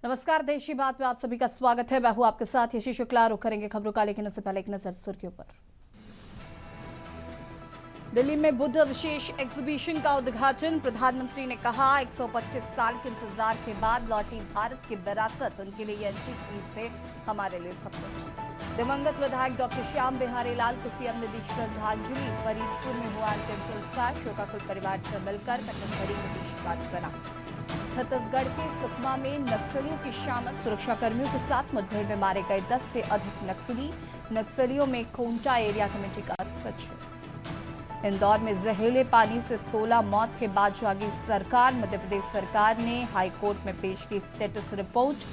नमस्कार, देशी बात में आप सभी का स्वागत है। मैं हूं आपके साथ यशी शुक्ला। रुक करेंगे खबरों का, लेकिन उससे पहले एक नजर सुर्खियों पर। दिल्ली में बुद्ध विशेष एग्जीबिशन का उद्घाटन। प्रधानमंत्री ने कहा 125 साल के इंतजार के बाद लौटी भारत की विरासत। उनके लिए एंटीक पीस थे, हमारे लिए सब कुछ। दिवंगत विधायक डॉक्टर श्याम बिहारी लाल को सीएम ने दी श्रद्धांजलि। फरीदपुर में हुआ अंतिम संस्कार। शोकाकुल परिवार से मिलकर कटघड़ी में दी सांत्वना। छत्तीसगढ़ के सुकमा में नक्सलियों की शामत। सुरक्षाकर्मियों के साथ मुठभेड़ में मारे गए 10 से अधिक नक्सली। नक्सलियों में कोंटा एरिया कमेटी का सचिव। इंदौर में जहरीले पानी से 16 मौत के बाद जागी सरकार। मध्य प्रदेश सरकार ने हाईकोर्ट में पेश की स्टेटस रिपोर्ट।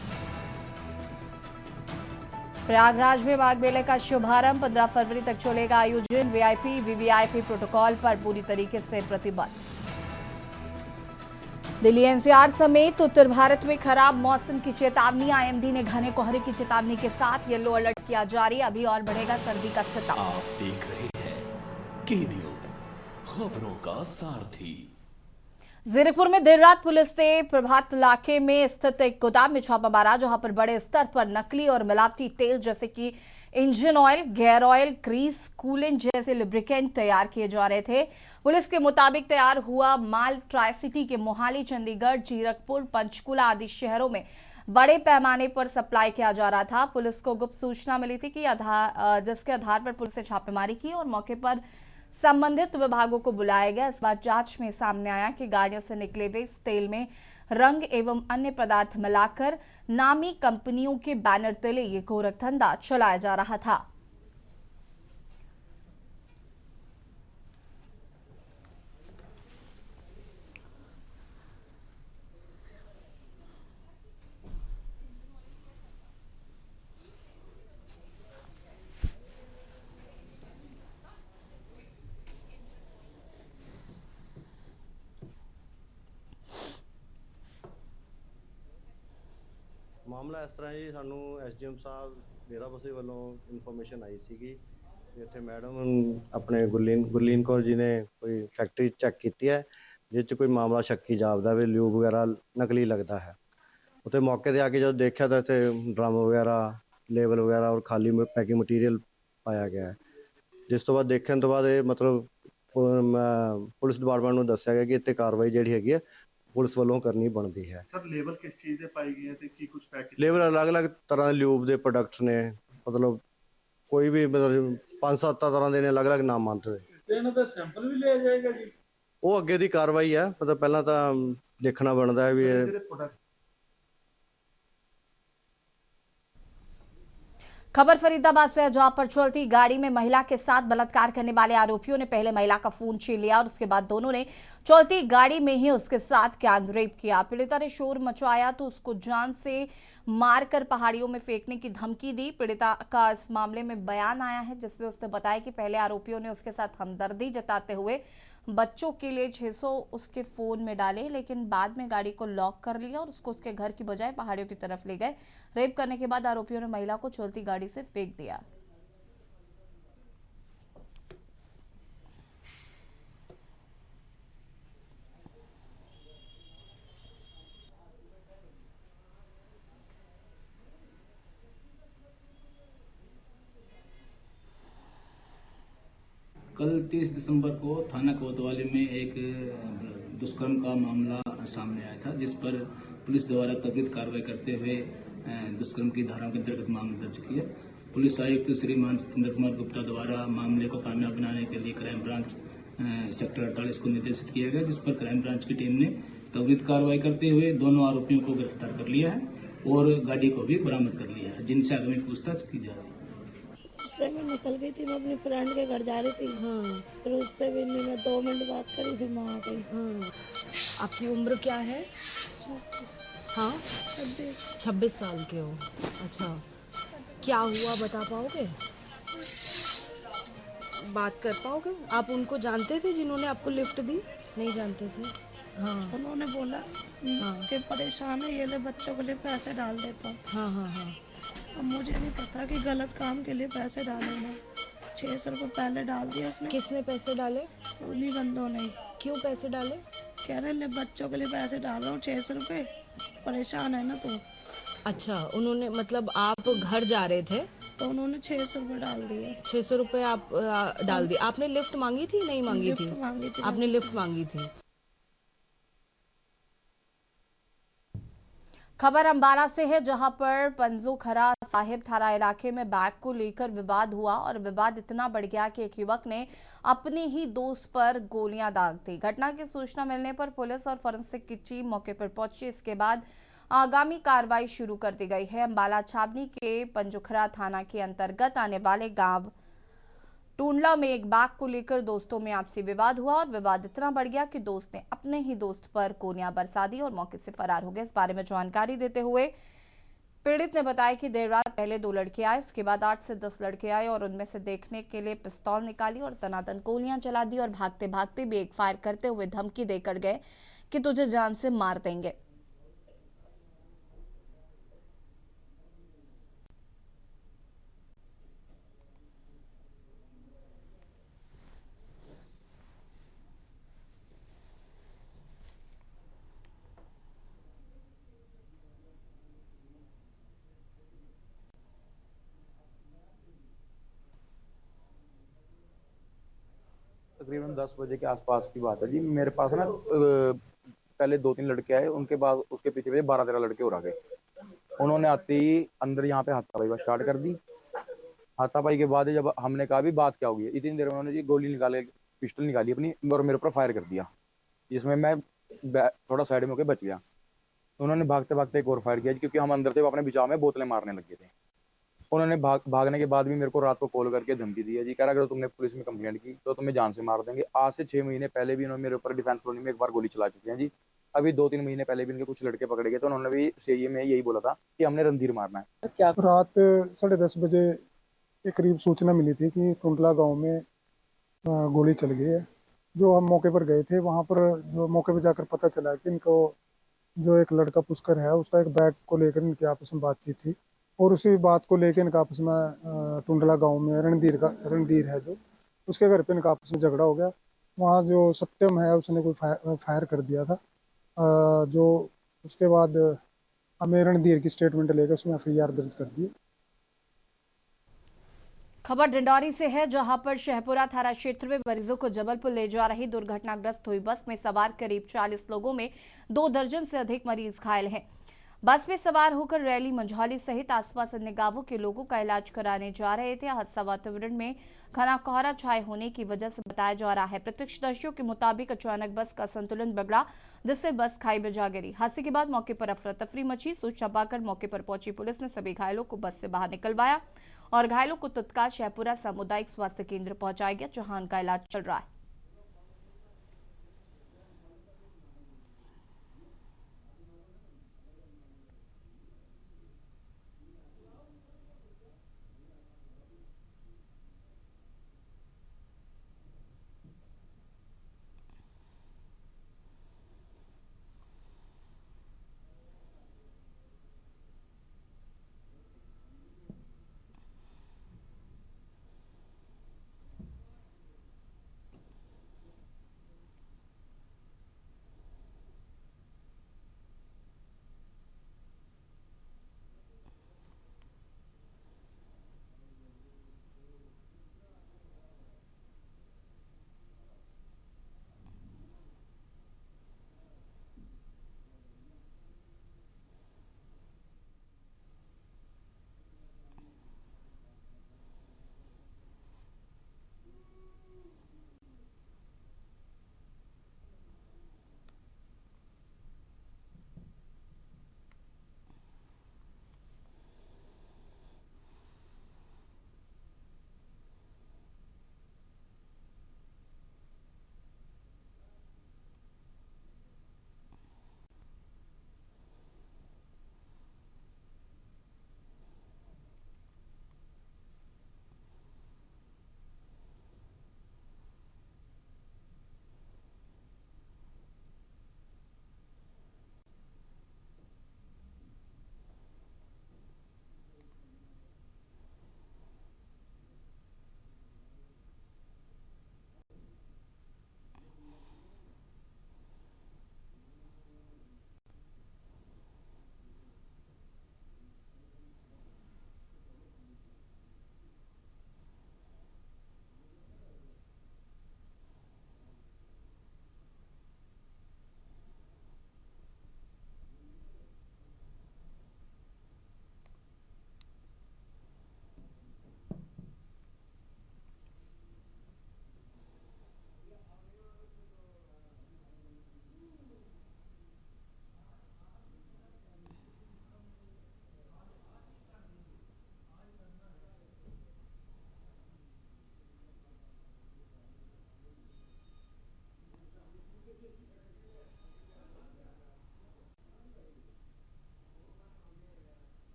प्रयागराज में माघ मेले का शुभारंभ। 15 फरवरी तक चलेगा आयोजन। वीआईपी वीवीआईपी प्रोटोकॉल पर पूरी तरीके से प्रतिबंध। दिल्ली एनसीआर समेत उत्तर भारत में खराब मौसम की चेतावनी। आईएमडी ने घने कोहरे की चेतावनी के साथ येलो अलर्ट किया जारी। अभी और बढ़ेगा सर्दी का सितम। आप देख रहे हैं के न्यूज, खबरों का सारथी। जीरकपुर में देर रात पुलिस ने प्रभात इलाके में स्थित एक गोदाम में छापा मारा, जहां पर बड़े स्तर पर नकली और मिलावटी तेल जैसे कि engine oil, gear oil, grease, coolant जैसे लुब्रिकेंट तैयार किए जा रहे थे। पुलिस के मुताबिक तैयार हुआ माल ट्राई सिटी के मोहाली, चंडीगढ़, जीरकपुर, पंचकुला आदि शहरों में बड़े पैमाने पर सप्लाई किया जा रहा था। पुलिस को गुप्त सूचना मिली थी कि जिसके आधार पर पुलिस ने छापेमारी की और मौके पर संबंधित विभागों को बुलाया गया। इस बार जांच में सामने आया कि गाड़ियों से निकले हुए इस तेल में रंग एवं अन्य पदार्थ मिलाकर नामी कंपनियों के बैनर तले ये गोरखधंधा चलाया जा रहा था। ਮਾਮਲਾ ਇਸ ਤਰ੍ਹਾਂ ਜੀ, ਸਾਨੂੰ ਐਸਡੀਐਮ ਸਾਹਿਬ ਡੇਰਾਬੱਸੀ ਵੱਲੋਂ ਇਨਫੋਰਮੇਸ਼ਨ ਆਈ ਸੀਗੀ ਕਿ ਇੱਥੇ ਮੈਡਮ ਆਪਣੇ ਗੁਰਲੀਨ ਕੌਰ ਜੀ ਨੇ ਕੋਈ ਫੈਕਟਰੀ ਚੈੱਕ ਕੀਤੀ ਹੈ ਜਿਸ 'ਚ ਕੋਈ ਮਾਮਲਾ ਸ਼ੱਕੀ ਜਾਪਦਾ ਵੀ ਲਿਊਬ ਵਗੈਰਾ ਨਕਲੀ ਲੱਗਦਾ ਹੈ। ਉੱਥੇ ਮੌਕੇ 'ਤੇ ਆ ਕੇ ਜਦੋਂ ਦੇਖਿਆ ਤਾਂ ਇੱਥੇ ਡਰਮ ਵਗੈਰਾ, ਲੇਬਲ ਵਗੈਰਾ ਔਰ ਖਾਲੀ ਪੈਕਿੰਗ ਮਟੀਰੀਅਲ ਪਾਇਆ ਗਿਆ ਹੈ। ਜਿਸ ਤੋਂ ਬਾਅਦ ਦੇਖਣ ਤੋਂ ਬਾਅਦ ਇਹ ਮਤਲਬ ਪੁਲਿਸ ਡਿਪਾਰਟਮੈਂਟ ਨੂੰ ਦੱਸਿਆ ਗਿਆ ਕਿ ਇੱਥੇ ਕਾਰਵਾਈ ਜਿਹੜੀ ਹੈਗੀ ਹੈ ਪੁਲਿਸ ਵੱਲੋਂ ਕਰਨੀ ਬਣਦੀ ਹੈ। ਸਰ ਲੇਬਲ ਕਿਸ ਚੀਜ਼ ਦੇ ਪਾਈ ਗਏ ਤੇ ਕੀ ਕੁਝ ਪੈਕੇਜ? ਲੇਬਲ ਅਲੱਗ-ਅਲੱਗ ਤਰ੍ਹਾਂ ਦੇ ਲਿਊਬ ਦੇ ਪ੍ਰੋਡਕਟਸ ਨੇ, ਮਤਲਬ ਕੋਈ ਵੀ ਮਤਲਬ 5-7 ਤਰ੍ਹਾਂ ਦੇ ਨੇ, ਅਲੱਗ-ਅਲੱਗ ਨਾਮ ਮੰਨਦੇ ਹੋਏ। ਤੇ ਇਹਨਾਂ ਦਾ ਸੈਂਪਲ ਵੀ ਲਿਆ ਜਾਏਗਾ ਜੀ? ਉਹ ਅੱਗੇ ਦੀ ਕਾਰਵਾਈ ਹੈ, ਮਤਲਬ ਪਹਿਲਾਂ ਤਾਂ ਦੇਖਣਾ ਬਣਦਾ ਹੈ ਵੀ ਜਿਹੜੇ ਪ੍ਰੋਡਕਟ। खबर फरीदाबाद से है, जहां पर चलती गाड़ी में महिला के साथ बलात्कार करने वाले आरोपियों ने पहले महिला का फोन छीन लिया और उसके बाद दोनों ने चलती गाड़ी में ही उसके साथ गैंग रेप किया। पीड़िता ने शोर मचाया तो उसको जान से मारकर पहाड़ियों में फेंकने की धमकी दी। पीड़िता का इस मामले में बयान आया है, जिसमें उसने बताया कि पहले आरोपियों ने उसके साथ हमदर्दी जताते हुए बच्चों के लिए 600 उसके फोन में डाले, लेकिन बाद में गाड़ी को लॉक कर लिया और उसको उसके घर की बजाय पहाड़ियों की तरफ ले गए। रेप करने के बाद आरोपियों ने महिला को चलती गाड़ी से फेंक दिया। कल 30 दिसंबर को थाना कोतवाली में एक दुष्कर्म का मामला सामने आया था, जिस पर पुलिस द्वारा त्वरित कार्रवाई करते हुए दुष्कर्म की धाराओं के अंतर्गत मामला दर्ज किया। पुलिस आयुक्त श्रीमान सतेंद्र कुमार गुप्ता द्वारा मामले को कामयाब बनाने के लिए क्राइम ब्रांच सेक्टर 48 को निर्देशित किया गया, जिस पर क्राइम ब्रांच की टीम ने त्वरित कार्रवाई करते हुए दोनों आरोपियों को गिरफ्तार कर लिया है और गाड़ी को भी बरामद कर लिया है, जिनसे आगामी पूछताछ की जा रही है। उससे मैं निकल गई थी, मैं अपनी फ्रेंड के घर जा रही थी। फिर उससे भी नहीं, मैं 2 मिनट बात करी थी, वहाँ आ गई। आपकी उम्र क्या है? हाँ, 26 साल के हो। अच्छा, क्या हुआ बता पाओगे? बात कर पाओगे? आप उनको जानते थे जिन्होंने आपको लिफ्ट दी? नहीं जानते थे? हाँ। उन्होंने बोला कि परेशान है, ये ले बच्चों के लिए पैसे डाल देता हूँ। हाँ हाँ हाँ। अब मुझे नहीं पता कि गलत काम के लिए पैसे डाले ना। 600 रुपये पहले डाल दिया उसने। किसने पैसे डाले? उन्हीं बंदों ने। क्यों पैसे डाले? कह रहे ले बच्चों के लिए पैसे डाल रहा हूँ 600 रुपये, परेशान है ना तू। अच्छा, उन्होंने मतलब आप घर जा रहे थे, तो उन्होंने 600 रुपये डाल दिए। 600 रुपये आप डाल दिए। आपने लिफ्ट मांगी थी, नहीं मांगी थी? लिफ्ट मांगी थी आपने मैंने। लिफ्ट मांगी थी। खबर अंबाला से है, जहां पर पंजोखरा साहिब थाना इलाके में बैग को लेकर विवाद हुआ और विवाद इतना बढ़ गया कि एक युवक ने अपने ही दोस्त पर गोलियां दाग दी। घटना की सूचना मिलने पर पुलिस और फोरेंसिक की टीम मौके पर पहुंची। इसके बाद आगामी कार्रवाई शुरू कर दी गई है। अंबाला छावनी के पंजोखरा थाना के अंतर्गत आने वाले गांव टूंडला में एक बाग को लेकर दोस्तों में आपसी विवाद हुआ और विवाद इतना बढ़ गया कि दोस्त ने अपने ही दोस्त पर गोलियां बरसा दी और मौके से फरार हो गए। इस बारे में जानकारी देते हुए पीड़ित ने बताया कि देर रात पहले 2 लड़के आए, उसके बाद 8 से 10 लड़के आए और उनमें से देखने के लिए पिस्तौल निकाली और तनातन गोलियां चला दी और भागते भागते भी एक फायर करते हुए धमकी देकर गए कि तुझे जान से मार देंगे। तकरीबन 10 बजे के आसपास की बात है जी। मेरे पास ना पहले 2-3 लड़के आए, उनके बाद उसके पीछे पीछे 12-13 लड़के और आ गए। उन्होंने आते ही अंदर यहाँ पे हाथापाई स्टार्ट कर दी। हाथापाई के बाद जब हमने कहा भी बात क्या होगी, इतनी देर में उन्होंने जी गोली निकाले, पिस्टल निकाली अपनी और मेरे ऊपर फायर कर दिया, जिसमें मैं थोड़ा साइड में होकर बच गया। उन्होंने भागते भागते एक और फायर किया क्योंकि हम अंदर से अपने बचाव में बोतलें मारने लग गए थे। उन्होंने भागने के बाद भी मेरे को रात को कॉल करके धमकी दी है जी, कह रहा अगर तुमने पुलिस में कंप्लेंट की तो तुम्हें जान से मार देंगे। आज से 6 महीने पहले भी इन्होंने मेरे ऊपर डिफेंस कॉलोनी में एक बार गोली चला चुके हैं जी। अभी 2-3 महीने पहले भी इनके कुछ लड़के पकड़े गए तो उन्होंने भी सीआईए में यही बोला था कि हमने रणधीर मारना है। क्या रात 10:30 बजे के करीब सूचना मिली थी कि टुंडला गांव में गोली चल गई है। जो हम मौके पर गए थे, वहां पर जो मौके पर जाकर पता चला कि इनको जो एक लड़का पुष्कर है, उसका एक बैग को लेकर इनकी आपस में बातचीत थी और उसी बात को लेकर इनका आपस में टुंडला गांव में रणधीर है जो, उसके घर पे इनका आपस में झगड़ा हो गया। वहाँ जो सत्यम है उसने कोई फायर कर दिया था। जो उसके बाद हमें रणधीर की स्टेटमेंट लेकर उसमें एफआईआर दर्ज कर दी। खबर डिंडौरी से है, जहां पर शहपुरा थाना क्षेत्र में मरीजों को जबलपुर ले जा रही दुर्घटनाग्रस्त हुई बस में सवार करीब 40 लोगों में 2 दर्जन से अधिक मरीज घायल हैं। बस में सवार होकर रैली मंझौली सहित आसपास अन्य गांवों के लोगों का इलाज कराने जा रहे थे। हादसा वातावरण में घना कोहरा छाए होने की वजह से बताया जा रहा है। प्रत्यक्षदर्शियों के मुताबिक अचानक बस का संतुलन बिगड़ा, जिससे बस खाई में जा गिरी। हादसे के बाद मौके पर अफरा तफरी मची। सूचना पाकर मौके पर पहुंची पुलिस ने सभी घायलों को बस से बाहर निकलवाया और घायलों को तत्काल शहपुरा सामुदायिक स्वास्थ्य केंद्र पहुंचाया गया, जहां उनका इलाज चल रहा है।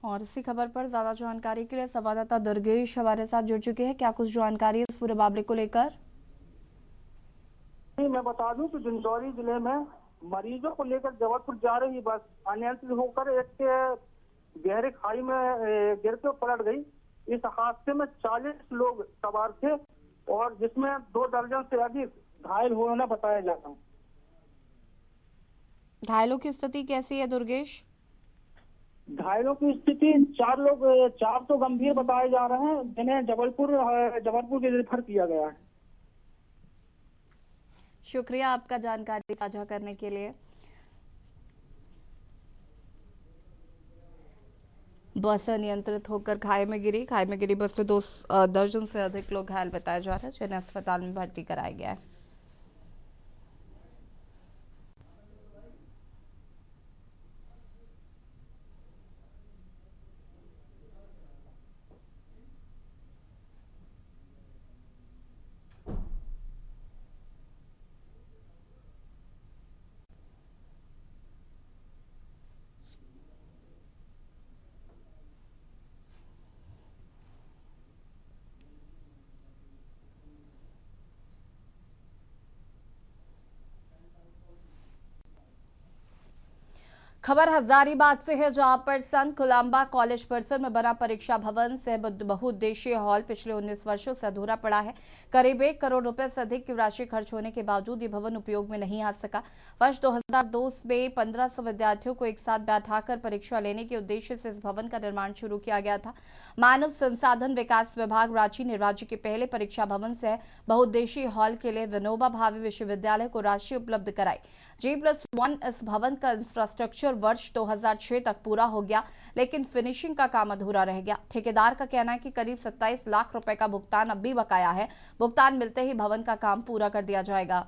और इसी खबर पर ज्यादा जानकारी के लिए संवाददाता दुर्गेश हमारे साथ जुड़ चुके हैं। क्या कुछ जानकारी है इस पूरे मामले को लेकर? मैं बता दूं कि डिंडौरी जिले में मरीजों को लेकर जबलपुर जा रही बस अनियंत्रित होकर एक के गहरे खाई में गिर के पलट गई। इस हादसे में 40 लोग सवार थे और जिसमें 2 दर्जन से अधिक घायल होना बताया जाता है। घायलों की स्थिति कैसी है दुर्गेश? घायलों की स्थिति 4 तो गंभीर बताए जा रहे हैं, जिन्हें जबलपुर के रेफर किया गया है। शुक्रिया आपका जानकारी साझा करने के लिए। बस अनियंत्रित होकर खाई में गिरी बस में 2 दर्जन से अधिक लोग घायल बताया जा रहा है, जिन्हें अस्पताल में भर्ती कराया गया है। खबर हजारीबाग से है, जहां पर संत कुलाम्बा कॉलेज परिसर में बना परीक्षा भवन से बहुउद्देशीय हॉल पिछले 19 वर्षों से अधूरा पड़ा है। करीब 1 करोड़ रुपए से अधिक की राशि खर्च होने के बावजूद ये भवन उपयोग में नहीं आ सका। वर्ष 2002 में 1500 विद्यार्थियों को एक साथ बैठाकर परीक्षा लेने के उद्देश्य से इस भवन का निर्माण शुरू किया गया था। मानव संसाधन विकास विभाग रांची ने राज्य के पहले परीक्षा भवन से बहुउद्देशीय हॉल के लिए विनोबा भावे विश्वविद्यालय को राशि उपलब्ध कराई। G+1 इस भवन का इंफ्रास्ट्रक्चर वर्ष 2006 तक पूरा हो गया, लेकिन फिनिशिंग का काम अधूरा रह गया। ठेकेदार का कहना है कि करीब 27 लाख रुपए का भुगतान अब भी बकाया है। भुगतान मिलते ही भवन का काम पूरा कर दिया जाएगा।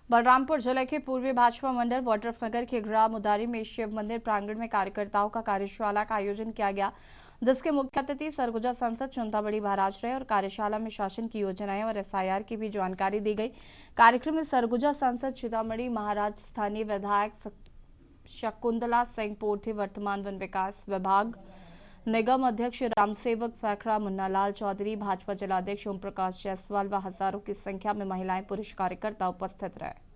बलरामपुर जिले के पूर्वी भाजपा मंडल वाड्रफनगर के ग्राम उदारी में शिव मंदिर प्रांगण में कार्यकर्ताओं का कार्यशाला का आयोजन किया गया, जिसके मुख्य अतिथि सरगुजा सांसद चिंतामणि महाराज रहे और कार्यशाला में शासन की योजनाएं और SIR की भी जानकारी दी गई। कार्यक्रम में सरगुजा सांसद चिंतामणि महाराज, स्थानीय विधायक शकुंतला सिंह पोर्थी, वर्तमान वन विकास विभाग निगम अध्यक्ष रामसेवक फैखड़ा, मुन्नालाल चौधरी, भाजपा जिलाध्यक्ष ओम प्रकाश जायसवाल व हजारों की संख्या में महिलाएं पुरुष कार्यकर्ता उपस्थित रहे।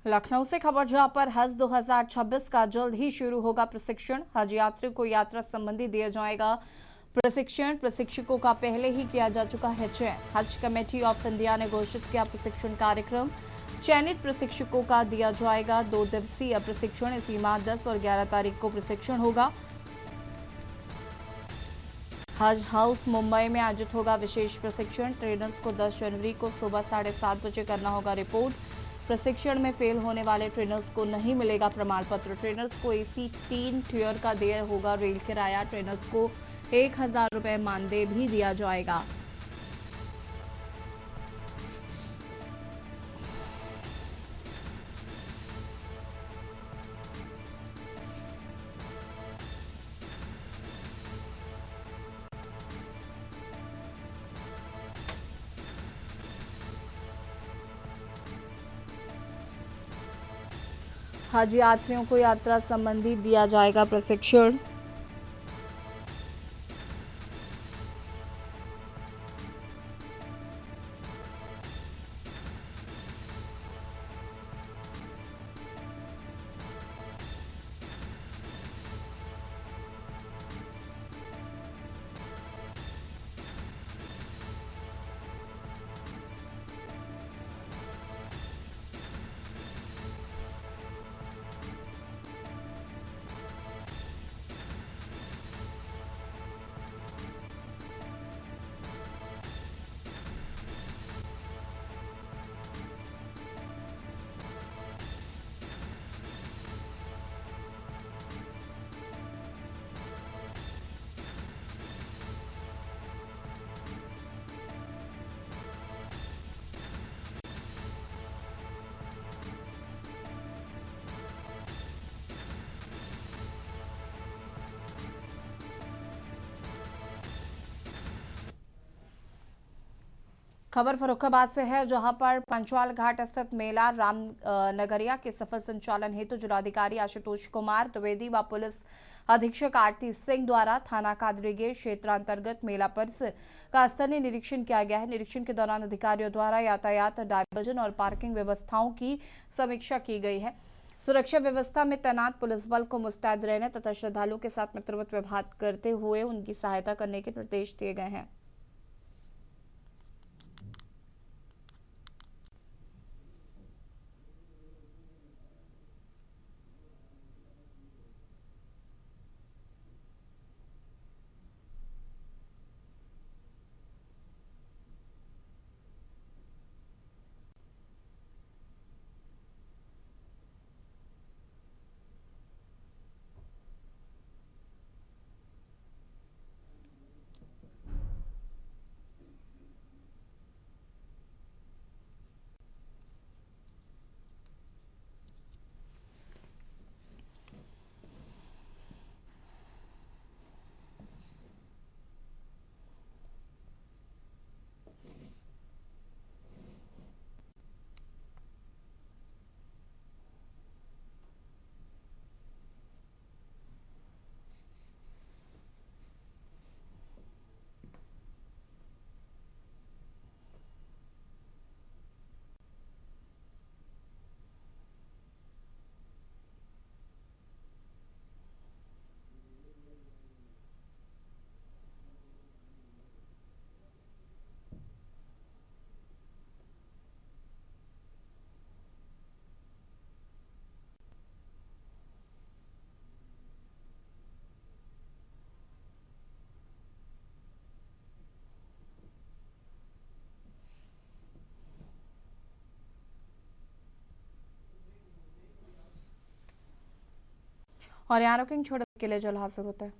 लखनऊ से खबर जहां पर हज 2026 का जल्द ही शुरू होगा प्रशिक्षण। हज यात्रियों को यात्रा संबंधी दिया जाएगा प्रशिक्षण। प्रशिक्षकों का पहले ही किया जा चुका है चयन। हज कमेटी ऑफ इंडिया ने घोषित किया प्रशिक्षण कार्यक्रम। चयनित प्रशिक्षकों का दिया जाएगा 2 दिवसीय प्रशिक्षण। इसी माह 10 और 11 तारीख को प्रशिक्षण होगा। हज हाउस मुंबई में आयोजित होगा विशेष प्रशिक्षण। ट्रेनर्स को 10 जनवरी को सुबह 7:30 बजे करना होगा रिपोर्ट। प्रशिक्षण में फेल होने वाले ट्रेनर्स को नहीं मिलेगा प्रमाण पत्र। ट्रेनर्स को एसी 3 टियर का देय होगा रेल किराया। ट्रेनर्स को 1000 रुपये मानदेय भी दिया जाएगा। हज यात्रियों को यात्रा संबंधी दिया जाएगा प्रशिक्षण। खबर फर्रुखाबाद से है, जहां पर पंचवाल घाट स्थित मेला राम नगरिया के सफल संचालन हेतु जिलाधिकारी आशुतोष कुमार द्विवेदी व पुलिस अधीक्षक आरती सिंह द्वारा थाना कादरीगेट क्षेत्रांतर्गत मेला परिसर का स्थलीय निरीक्षण किया गया है। निरीक्षण के दौरान अधिकारियों द्वारा यातायात, डायवर्जन और पार्किंग व्यवस्थाओं की समीक्षा की गई है। सुरक्षा व्यवस्था में तैनात पुलिस बल को मुस्तैद रहने तथा श्रद्धालुओं के साथ मित्रवत व्यवहार करते हुए उनकी सहायता करने के निर्देश दिए गए हैं। और यहाँ रुकिंग छोड़ के लिए जल्द हाजिर होते हैं।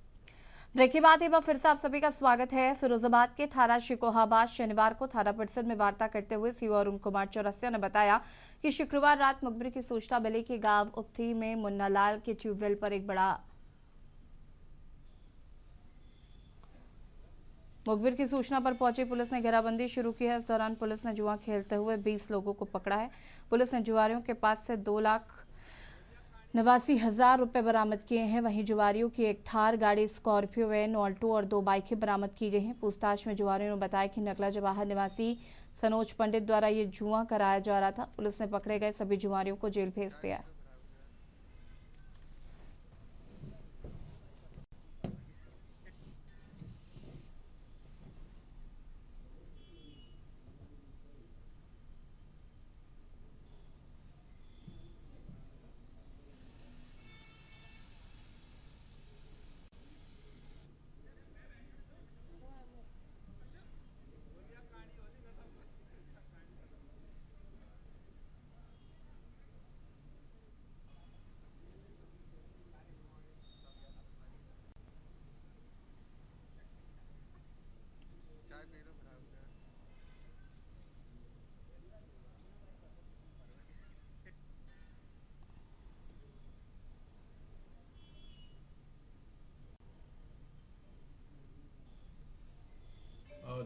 ब्रेक के बाद एक बार फिर से आप सभी का स्वागत है। फिरोजाबाद के थाना शिकोहाबाद शनिवार को थाना परिसर में वार्ता करते हुए सीओ अरुण कुमार चौरसिया ने बताया कि शुक्रवार रात मुखबिर की सूचना मिली कि गांव उपथी में मुन्ना लाल के ट्यूबवेल पर एक बड़ा मुखबिर की सूचना पर पहुंची पुलिस ने घेराबंदी शुरू की है। इस दौरान पुलिस ने जुआ खेलते हुए 20 लोगों को पकड़ा है। पुलिस ने जुआरियों के पास से 2,89,000 रुपए बरामद किए हैं। वहीं जुआरियों की एक थार गाड़ी, स्कॉर्पियो वैन, ऑल्टो और 2 बाइकें बरामद की गई हैं। पूछताछ में जुआरियों ने बताया कि नगला जवाहर निवासी सनोज पंडित द्वारा ये जुआ कराया जा रहा था। पुलिस ने पकड़े गए सभी जुआरियों को जेल भेज दिया है।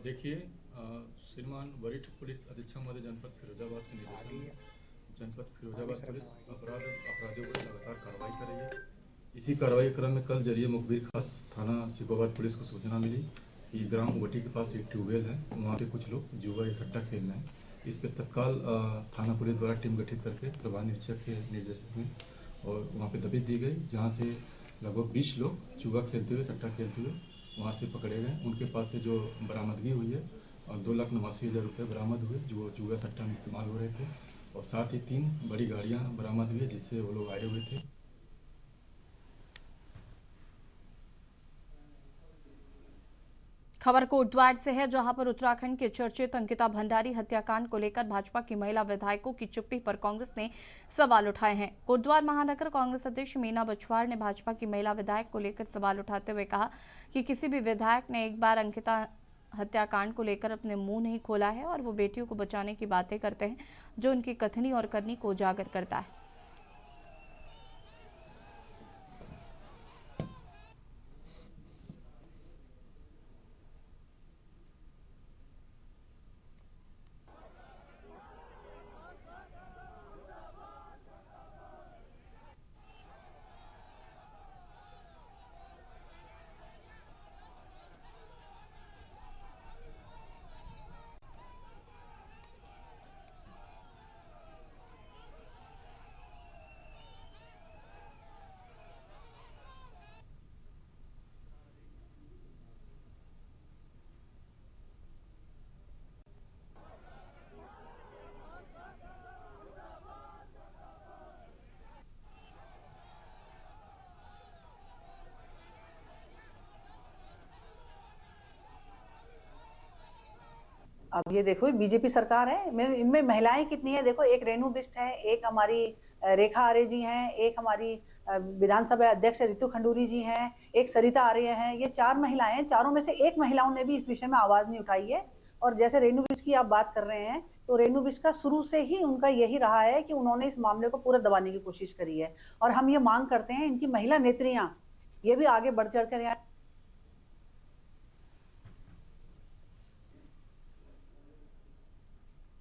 देखिए, श्रीमान वरिष्ठ पुलिस अधीक्षक महोदय जनपद फिरोजाबाद के निर्देशन में जनपद फिरोजाबाद पुलिस अपराधियों पर लगातार कार्रवाई कर रही है। इसी कार्रवाई क्रम में कल जरिए मुखबिर खास थाना शिकोहाबाद पुलिस को सूचना मिली कि ग्राम उवटी के पास एक ट्यूबवेल है, वहाँ पे कुछ लोग जुआ या सट्टा खेल रहे हैं। इस पर तत्काल थाना पुलिस द्वारा टीम गठित करके प्रभारी निरीक्षक के निर्देशन में और वहाँ पे दबिश दी गई, जहाँ से लगभग 20 लोग जुआ खेलते हुए, सट्टा खेलते हुए वहाँ से पकड़े गए। उनके पास से जो बरामदगी हुई है और 2,89,000 रुपये बरामद हुए जो जुआ सट्टा में इस्तेमाल हो रहे थे, और साथ ही 3 बड़ी गाड़ियाँ बरामद हुई जिससे वो लोग आए हुए थे। खबर कोटद्वार से है, जहां पर उत्तराखंड के चर्चित अंकिता भंडारी हत्याकांड को लेकर भाजपा की महिला विधायकों की चुप्पी पर कांग्रेस ने सवाल उठाए हैं। कोटद्वार महानगर कांग्रेस अध्यक्ष मीना बछवाड़ ने भाजपा की महिला विधायक को लेकर सवाल उठाते हुए कहा कि किसी भी विधायक ने एक बार अंकिता हत्याकांड को लेकर अपने मुंह नहीं खोला है और वो बेटियों को बचाने की बातें करते हैं, जो उनकी कथनी और करनी को उजागर करता है। अब ये देखो बीजेपी सरकार है, इनमें महिलाएं कितनी है देखो, एक रेणु बिष्ट है, एक हमारी रेखा आर्य जी हैं, एक हमारी विधानसभा अध्यक्ष रितु खंडूरी जी हैं, एक सरिता आर्य हैं। ये 4 महिलाएं हैं, चारों में से एक महिलाओं ने भी इस विषय में आवाज नहीं उठाई है। और जैसे रेणु बिष्ट की आप बात कर रहे हैं, तो रेणु बिष्ट का शुरू से ही उनका यही रहा है कि उन्होंने इस मामले को पूरा दबाने की कोशिश करी है। और हम ये मांग करते हैं इनकी महिला नेत्रियां ये भी आगे बढ़ चढ़ कर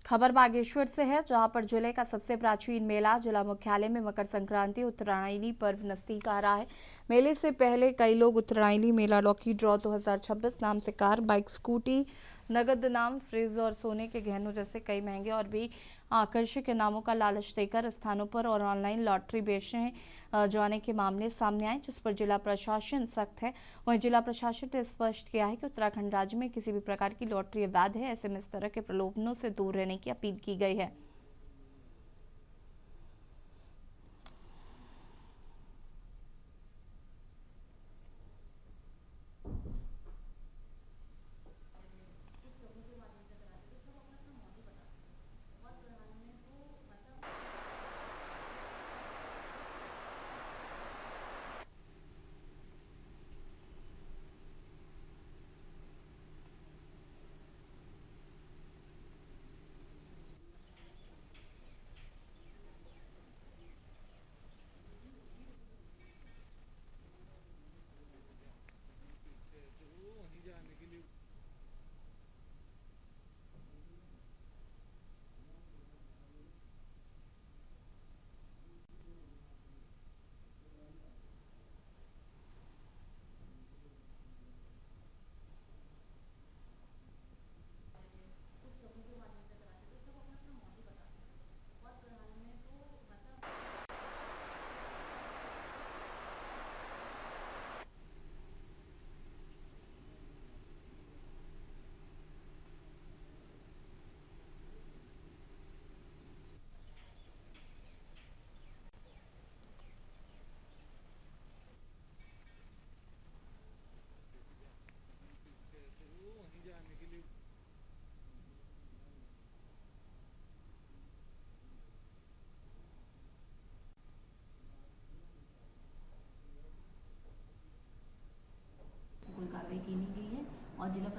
खबर बागेश्वर से है, जहां पर जिले का सबसे प्राचीन मेला जिला मुख्यालय में मकर संक्रांति उत्तरायणी पर्व नजदीक आ रहा है। मेले से पहले कई लोग उत्तरायणी मेला लॉकी ड्रॉ 2026 नाम से कार, बाइक, स्कूटी, नगद इनाम, फ्रिज और सोने के गहनों जैसे कई महंगे और भी आकर्षक इनामों का लालच देकर स्थानों पर और ऑनलाइन लॉटरी बेचने जाने के मामले सामने आए, जिस पर जिला प्रशासन सख्त है। वहीं जिला प्रशासन ने स्पष्ट किया है कि उत्तराखंड राज्य में किसी भी प्रकार की लॉटरी अवैध है। ऐसे में इस तरह के प्रलोभनों से दूर रहने की अपील की गई है।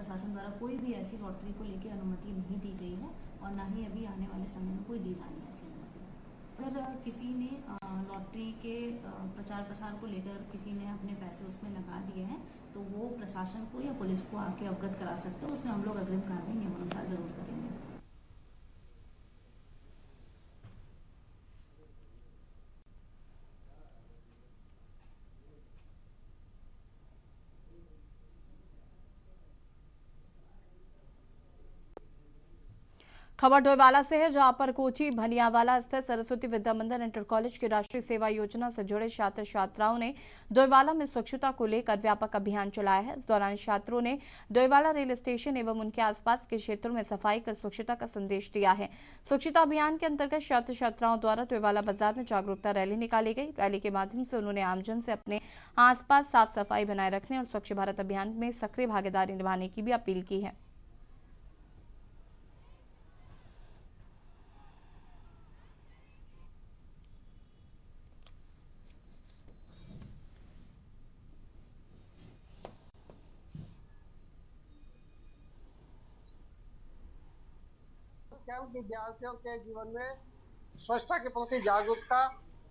प्रशासन द्वारा कोई भी ऐसी लॉटरी को लेकर अनुमति नहीं दी गई है और ना ही अभी आने वाले समय में कोई दी जानी है ऐसी अनुमति। अगर किसी ने लॉटरी के प्रचार प्रसार को लेकर किसी ने अपने पैसे उसमें लगा दिए हैं तो वो प्रशासन को या पुलिस को आके अवगत करा सकते हैं। उसमें हम लोग अग्रिम कार्रवाई नियमानुसार जरूर करेंगे। खबर डोईवाला से है, जहां पर कोची भनियावाला स्थित सरस्वती विद्या मंदिर इंटर कॉलेज की राष्ट्रीय सेवा योजना से जुड़े छात्र छात्राओं ने डोईवाला में स्वच्छता को लेकर व्यापक अभियान चलाया है। इस दौरान छात्रों ने डोईवाला रेल स्टेशन एवं उनके आसपास के क्षेत्रों में सफाई कर स्वच्छता का संदेश दिया है। स्वच्छता अभियान के अंतर्गत छात्र छात्राओं द्वारा डोईवाला बाजार में जागरूकता रैली निकाली गई। रैली के माध्यम से उन्होंने आमजन से अपने आसपास साफ सफाई बनाए रखने और स्वच्छ भारत अभियान में सक्रिय भागीदारी निभाने की भी अपील की है। कैंप विद्यार्थियों के जीवन में स्वच्छता के प्रति जागरूकता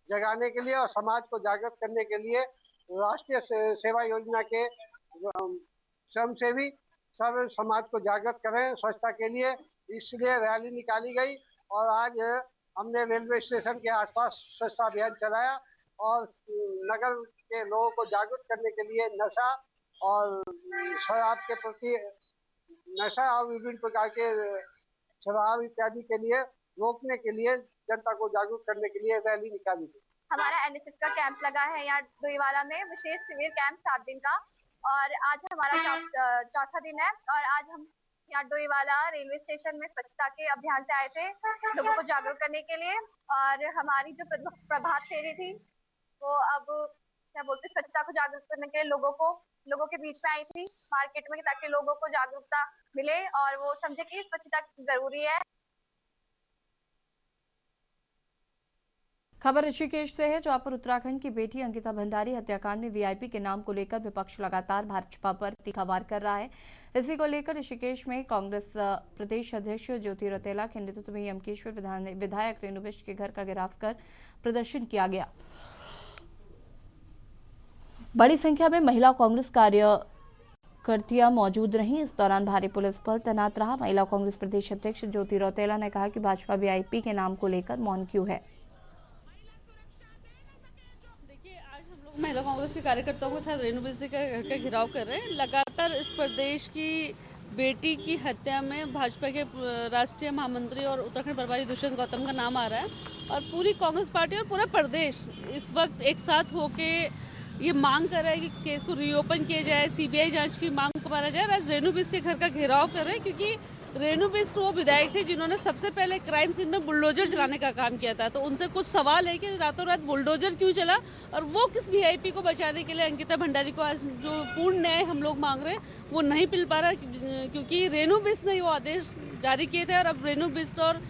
जगाने के लिए और समाज को जागृत करने के लिए राष्ट्रीय सेवा योजना के स्वयंसेवी सब समाज को जागृत करें स्वच्छता के लिए, इसलिए रैली निकाली गई। और आज हमने रेलवे स्टेशन के आसपास स्वच्छता अभियान चलाया और नगर के लोगों को जागरूक करने के लिए नशा और शराब के प्रति नशा और विभिन्न प्रकार के शराब इत्यादि के लिए रोकने के लिए जनता को जागरूक करने के लिए रैली निकाली गई। हमारा एनएसएस का कैंप लगा है यहाँ डोईवाला में, विशेष शिविर कैंप 7 दिन का, और आज हमारा चौथा दिन है। और आज हम यहाँ डोईवाला रेलवे स्टेशन में स्वच्छता के अभियान से आए थे लोगों को जागरूक करने के लिए। और हमारी जो प्रभात फेरी थी वो अब क्या बोलते स्वच्छता को जागरूक करने के लिए लोगों के बीच में आई थी मार्केट में, ताकि लोगों को जागरूकता मिले और वो समझे कि स्वच्छता जरूरी है। खबर ऋषिकेश से है, जहां पर उत्तराखंड की बेटी अंकिता भंडारी हत्याकांड में वीआईपी के नाम को लेकर विपक्ष लगातार भाजपा पर तीखा वार कर रहा है। इसी को लेकर ऋषिकेश में कांग्रेस प्रदेश अध्यक्ष ज्योति रौतेला के नेतृत्व में यमकेश्वर विधायक रेणु बिष्ट के घर का घेराव कर प्रदर्शन किया गया। बड़ी संख्या में महिला कांग्रेस कार्यकर्तियां मौजूद रहीं। इस दौरान भारी पुलिस बल तैनात रहा। महिला कांग्रेस प्रदेश अध्यक्ष ज्योति रौतेला ने कहा कि भाजपा वीआईपी के नाम को लेकर मौन क्यों है। महिला कांग्रेस के कार्यकर्ताओं के साथ रेणु बिष्ट के घर का घेराव कर रहे हैं। लगातार इस प्रदेश की बेटी की हत्या में भाजपा के राष्ट्रीय महामंत्री और उत्तराखंड प्रभारी दुष्यंत गौतम का नाम आ रहा है और पूरी कांग्रेस पार्टी और पूरा प्रदेश इस वक्त एक साथ होके ये मांग कर रहा है कि केस को रीओपन किया जाए, सीबीआई जांच की मांग को माना जाए। आज रेणु बिष्ट के घर का घेराव कर रहे हैं क्योंकि रेणु बिष्ट वो विधायक थे जिन्होंने सबसे पहले क्राइम सीन में बुलडोजर चलाने का काम किया था। तो उनसे कुछ सवाल है कि रातों रात बुलडोजर क्यों चला और वो किस वीआईपी को बचाने के लिए अंकिता भंडारी को आज जो पूर्ण न्याय हम लोग मांग रहे हैं वो नहीं मिल पा रहा, क्योंकि रेणु बिष्ट ने वो आदेश जारी किए थे और अब रेणु बिष्ट और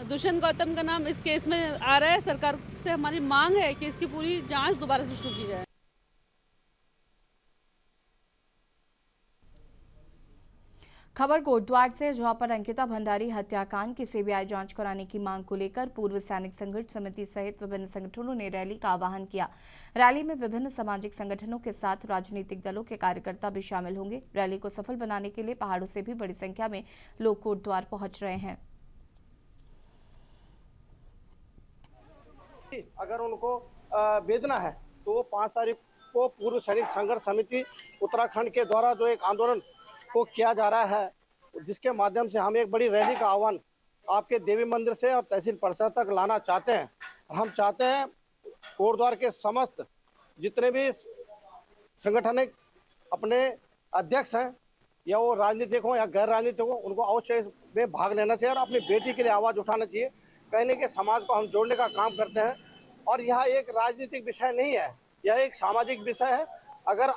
दुष्यंत गौतम का नाम इस केस में आ रहा है। सरकार से हमारी मांग है कि इसकी पूरी जाँच दोबारा से शुरू की जाए। खबर कोटद्वार से, जहां पर अंकिता भंडारी हत्याकांड की सीबीआई जांच कराने की मांग को लेकर पूर्व सैनिक संघर्ष समिति सहित विभिन्न संगठनों ने रैली का आह्वान किया। रैली में विभिन्न सामाजिक संगठनों के साथ राजनीतिक दलों के कार्यकर्ता भी शामिल होंगे। रैली को सफल बनाने के लिए पहाड़ों से भी बड़ी संख्या में लोग कोटद्वार पहुंच रहे हैं। अगर उनको वेदना है तो 5 तारीख को पूर्व सैनिक संघर्ष समिति उत्तराखंड के द्वारा जो एक आंदोलन को किया जा रहा है, जिसके माध्यम से हम एक बड़ी रैली का आह्वान आपके देवी मंदिर से और तहसील परिषद तक लाना चाहते हैं। हम चाहते हैं कोटद्वार के समस्त जितने भी संगठनिक अपने अध्यक्ष हैं, या वो राजनीतिक हो या गैर राजनीतिक हो, उनको अवश्य में भाग लेना चाहिए और अपनी बेटी के लिए आवाज़ उठाना चाहिए। कहने के समाज को हम जोड़ने का काम करते हैं और यह एक राजनीतिक विषय नहीं है, यह एक सामाजिक विषय है। अगर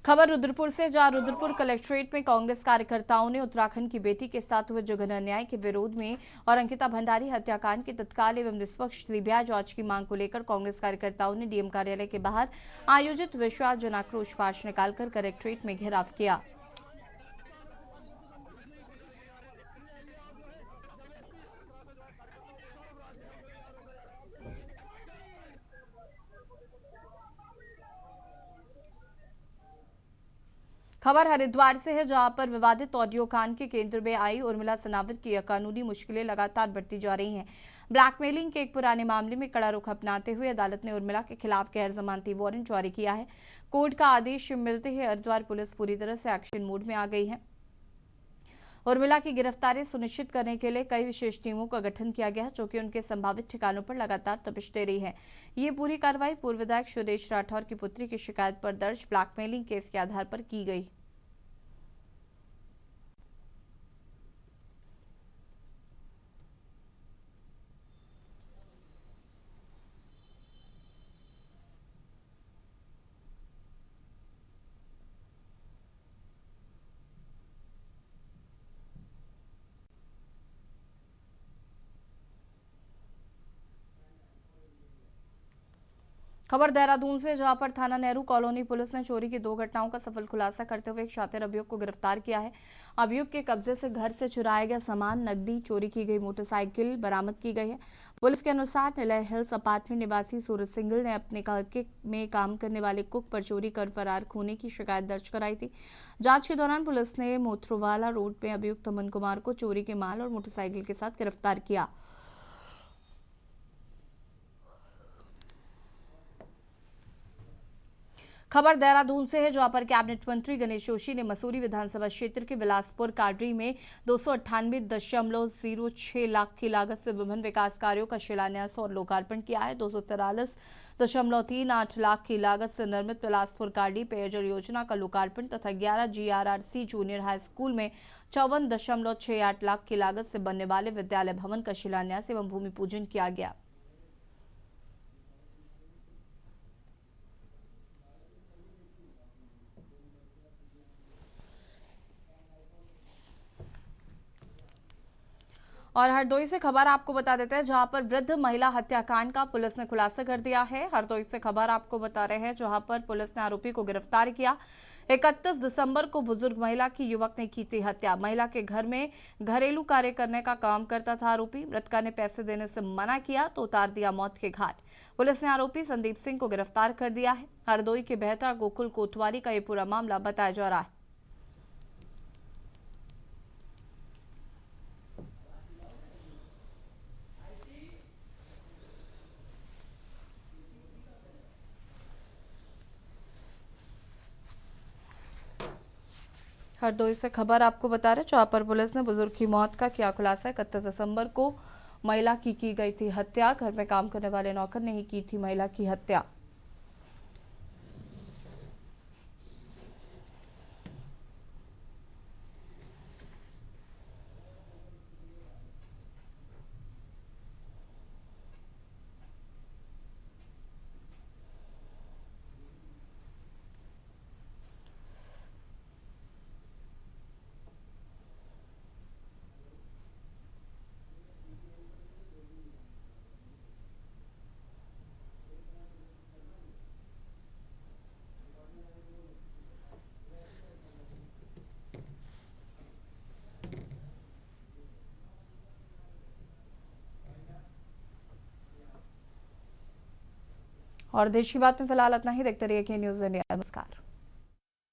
खबर रुद्रपुर से, जहां रुद्रपुर कलेक्ट्रेट में कांग्रेस कार्यकर्ताओं ने उत्तराखंड की बेटी के साथ हुए जघन्य अन्याय के विरोध में और अंकिता भंडारी हत्याकांड की तत्काल एवं निष्पक्ष सीबीआई जांच की मांग को लेकर कांग्रेस कार्यकर्ताओं ने डीएम कार्यालय के बाहर आयोजित विशाल जनाक्रोश मार्च निकालकर कलेक्ट्रेट में घेराव किया। खबर हरिद्वार से है, जहां पर विवादित ऑडियो कांड के केंद्र में आई उर्मिला सनावत की कानूनी मुश्किलें लगातार बढ़ती जा रही हैं। ब्लैकमेलिंग के एक पुराने मामले में कड़ा रुख अपनाते हुए अदालत ने उर्मिला के खिलाफ गैर जमानती वारंट जारी किया है। कोर्ट का आदेश मिलते ही हरिद्वार पुलिस पूरी तरह से एक्शन मोड में आ गई है। उर्मिला की गिरफ्तारी सुनिश्चित करने के लिए कई विशेष टीमों का गठन किया गया, जो कि उनके संभावित ठिकानों पर लगातार तपिश दे रही है। ये पूरी कार्रवाई पूर्व विधायक सुरेश राठौर की पुत्री की शिकायत पर दर्ज ब्लैकमेलिंग केस के आधार पर की गई। खबर देहरादून से, जहां पर थाना नेहरू कॉलोनी पुलिस ने चोरी की 2 घटनाओं का सफल खुलासा करते हुए एक शातिर अभियुक्त को गिरफ्तार किया है। अभियुक्त के कब्जे से घर से चुराया गया सामान, नकदी, चोरी की गई मोटरसाइकिल बरामद की गई है। पुलिस के अनुसार निलय हिल्स अपार्टमेंट निवासी सूरज सिंघल ने अपने घर में काम करने वाले कुक पर चोरी कर फरार होने की शिकायत दर्ज कराई थी। जांच के दौरान पुलिस ने मोथरोवाला रोड में अभियुक्त अमन कुमार को चोरी के माल और मोटरसाइकिल के साथ गिरफ्तार किया। खबर देहरादून से है, जहां पर कैबिनेट मंत्री गणेश जोशी ने मसूरी विधानसभा क्षेत्र के बिलासपुर काडरी में 298.06 लाख की लागत से विभिन्न विकास कार्यों का शिलान्यास और लोकार्पण किया है। 243.38 लाख की लागत से निर्मित बिलासपुर काडरी पेयजल योजना का लोकार्पण तथा 11 GRRC जूनियर हाई स्कूल में 54.68 लाख की लागत से बनने वाले विद्यालय भवन का शिलान्यास एवं भूमि पूजन किया गया। और हरदोई से खबर आपको बता देते हैं, जहां पर वृद्ध महिला हत्याकांड का पुलिस ने खुलासा कर दिया है। हरदोई से खबर आपको बता रहे हैं, जहां पर पुलिस ने आरोपी को गिरफ्तार किया। 31 दिसंबर को बुजुर्ग महिला की युवक ने की थी हत्या। महिला के घर में घरेलू कार्य करने का काम करता था आरोपी। मृतका ने पैसे देने से मना किया तो उतार दिया मौत के घाट। पुलिस ने आरोपी संदीप सिंह को गिरफ्तार कर दिया है। हरदोई के बेहतर गोकुल कोतवाली का ये पूरा मामला बताया जा रहा है। हरदोई से खबर आपको बता रहे, जहां पर पुलिस ने बुजुर्ग की मौत का किया खुलासा। 31 दिसंबर को महिला की गई थी हत्या। घर में काम करने वाले नौकर ने ही की थी महिला की हत्या। और देश की बात में फिलहाल इतना ही। देखते रहिए के न्यूज़ इंडिया। नमस्कार।